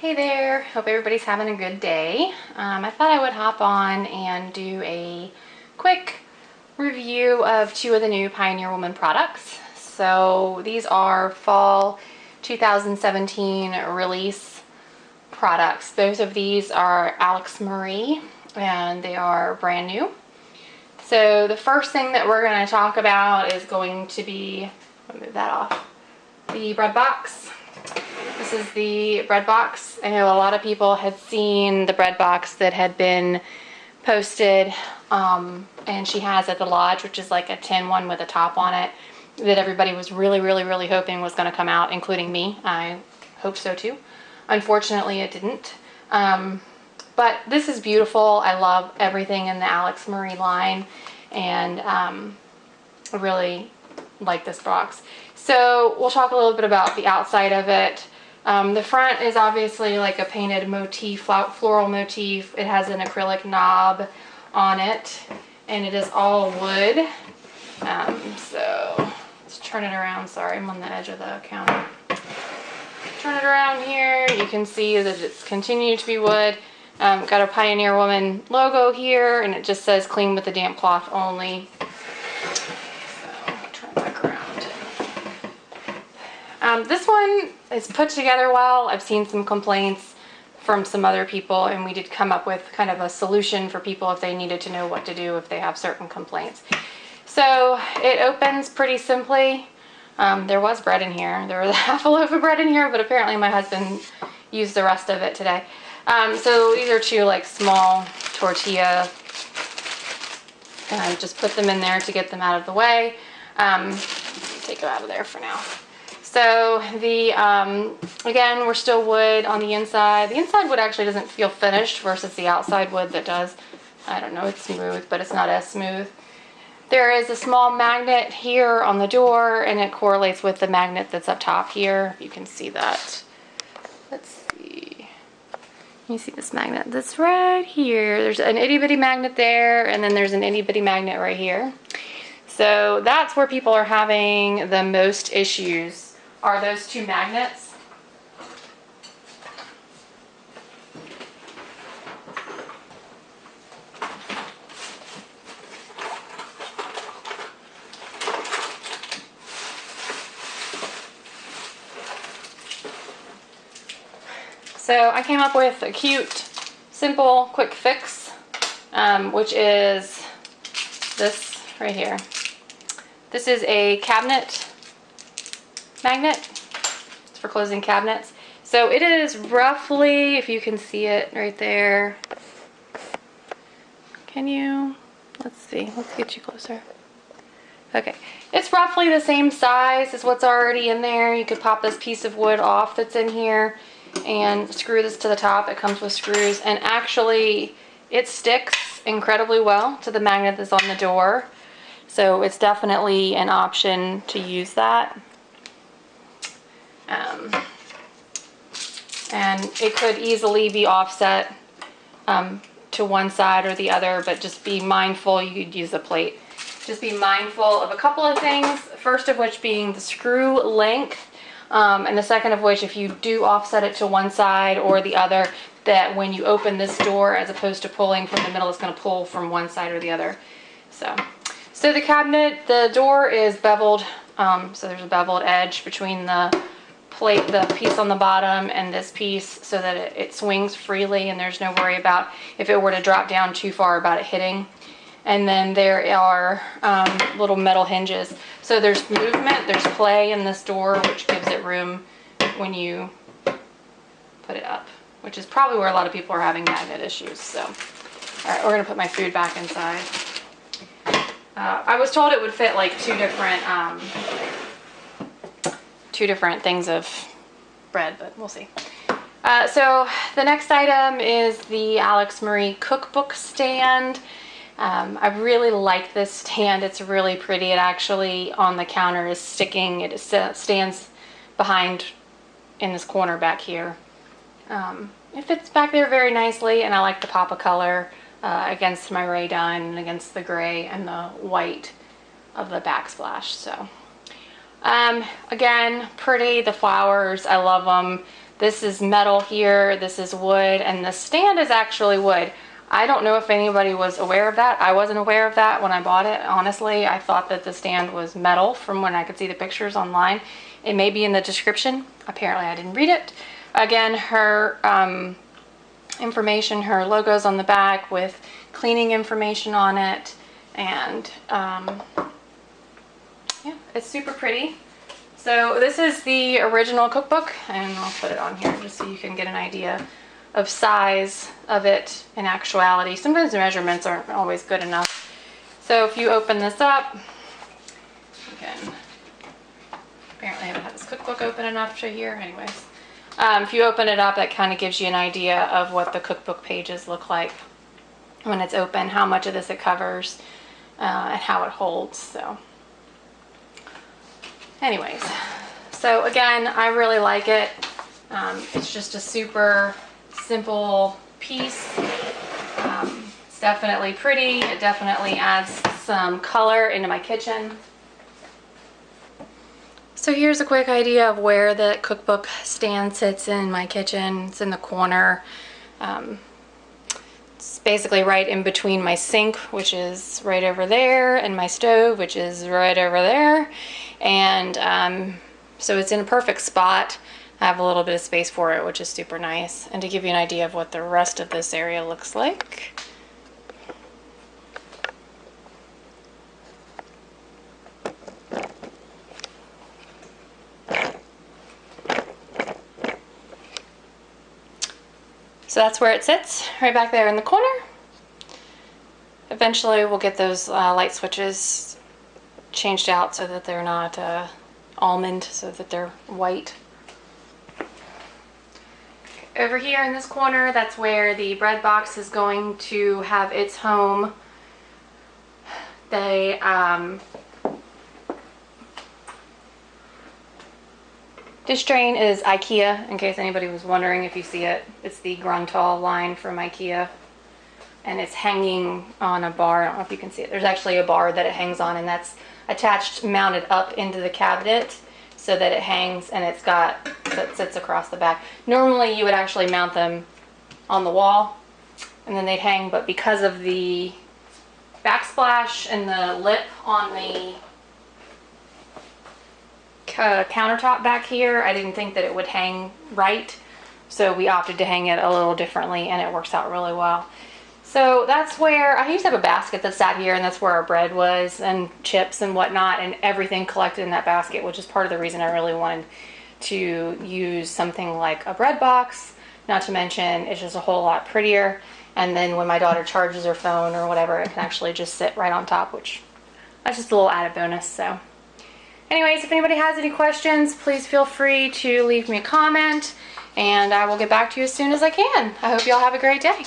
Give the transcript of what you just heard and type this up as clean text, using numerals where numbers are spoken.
Hey there, hope everybody's having a good day. I thought I would hop on and do a quick review of two of the new Pioneer Woman products. So these are fall 2017 release products. Both of these are Alex Marie and they are brand new. So the first thing that we're going to talk about is going to be, I'll move that off, the Breadbox. This is the Breadbox. I know a lot of people had seen the Breadbox that had been posted, and she has at the lodge, which is like a tin one with a top on it, that everybody was really hoping was going to come out, including me. I hope so too. Unfortunately, it didn't. But this is beautiful. I love everything in the Alex Marie line, and I really like this box. So we'll talk a little bit about the outside of it. The front is obviously like a painted motif, floral motif. It has an acrylic knob on it, and it is all wood. So let's turn it around. Sorry, I'm on the edge of the counter. Turn it around here. You can see that it's continued to be wood. Got a Pioneer Woman logo here, and it just says clean with a damp cloth only. So turn it back around. This one is put together well. I've seen some complaints from some other people, and we did come up with kind of a solution for people if they needed to know what to do if they have certain complaints. So it opens pretty simply. There was bread in here. There was half a loaf of bread in here, but apparently my husband used the rest of it today. So these are two like small tortilla, and I just put them in there to get them out of the way. Take them out of there for now. So the, again, we're still wood on the inside. The inside wood actually doesn't feel finished versus the outside wood that does. I don't know, it's smooth, but it's not as smooth. There is a small magnet here on the door, and it correlates with the magnet that's up top here. You can see that. Let's see. You see this magnet that's right here. There's an itty bitty magnet there, and then there's an itty bitty magnet right here. So that's where people are having the most issues, are those two magnets. So I came up with a cute, simple, quick fix, which is this right here. This is a cabinet magnet. It's for closing cabinets. So it is roughly, if you can see it right there. Can you? Let's see. Let's get you closer. Okay. It's roughly the same size as what's already in there. You could pop this piece of wood off that's in here and screw this to the top. It comes with screws, and actually it sticks incredibly well to the magnet that's on the door. So it's definitely an option to use that. And it could easily be offset to one side or the other, but just be mindful. You could use a plate. Just be mindful of a couple of things. First of which being the screw length, and the second of which, if you do offset it to one side or the other, that when you open this door, as opposed to pulling from the middle, it's going to pull from one side or the other. So the cabinet, the door is beveled, so there's a beveled edge between the plate, the piece on the bottom, and this piece, so that it swings freely, and there's no worry about if it were to drop down too far about it hitting. And then there are little metal hinges. So there's movement, there's play in this door, which gives it room when you put it up, which is probably where a lot of people are having magnet issues. So, all right, we're gonna put my food back inside. I was told it would fit like two different things of bread, but we'll see. So the next item is the Alex Marie Cookbook stand. I really like this stand. It's really pretty. It actually on the counter is sticking. It stands behind in this corner back here. It fits back there very nicely, and I like the pop of color against my Rae Dunn and against the gray and the white of the backsplash. So again, pretty. The flowers, I love them. This is metal here, this is wood, and the stand is actually wood. I don't know if anybody was aware of that. I wasn't aware of that when I bought it. Honestly, I thought that the stand was metal from when I could see the pictures online. It may be in the description. Apparently I didn't read it. Again, her information, her logo's on the back with cleaning information on it, and yeah, it's super pretty. So this is the original cookbook, and I'll put it on here just so you can get an idea of size of it in actuality. Sometimes the measurements aren't always good enough. So if you open this up, again, apparently I haven't had this cookbook open enough to here. Anyways, if you open it up, that kind of gives you an idea of what the cookbook pages look like when it's open, how much of this it covers, and how it holds. So anyways, so again, I really like it. It's just a super simple piece. It's definitely pretty. It definitely adds some color into my kitchen. So here's a quick idea of where the cookbook stand sits in my kitchen. It's in the corner. It's basically right in between my sink, which is right over there, and my stove, which is right over there. And so it's in a perfect spot. I have a little bit of space for it, which is super nice. And to give you an idea of what the rest of this area looks like. So that's where it sits, right back there in the corner. Eventually we'll get those light switches changed out so that they're not almond, so that they're white. Over here in this corner, that's where the bread box is going to have its home. They this drain is IKEA, in case anybody was wondering if you see it. It's the Gruntal line from IKEA, and it's hanging on a bar. I don't know if you can see it. There's actually a bar that it hangs on, and that's attached, mounted up into the cabinet so that it hangs, and it's got, that sits across the back. Normally you would actually mount them on the wall and then they'd hang, but because of the backsplash and the lip on the countertop back here, I didn't think that it would hang right, so we opted to hang it a little differently, and it works out really well. So that's where, I used to have a basket that sat here, and that's where our bread was, and chips and whatnot, and everything collected in that basket, which is part of the reason I really wanted to use something like a bread box. Not to mention, it's just a whole lot prettier, and then when my daughter charges her phone or whatever, it can actually just sit right on top, which that's just a little added bonus. So anyways, if anybody has any questions, please feel free to leave me a comment, and I will get back to you as soon as I can. I hope y'all have a great day.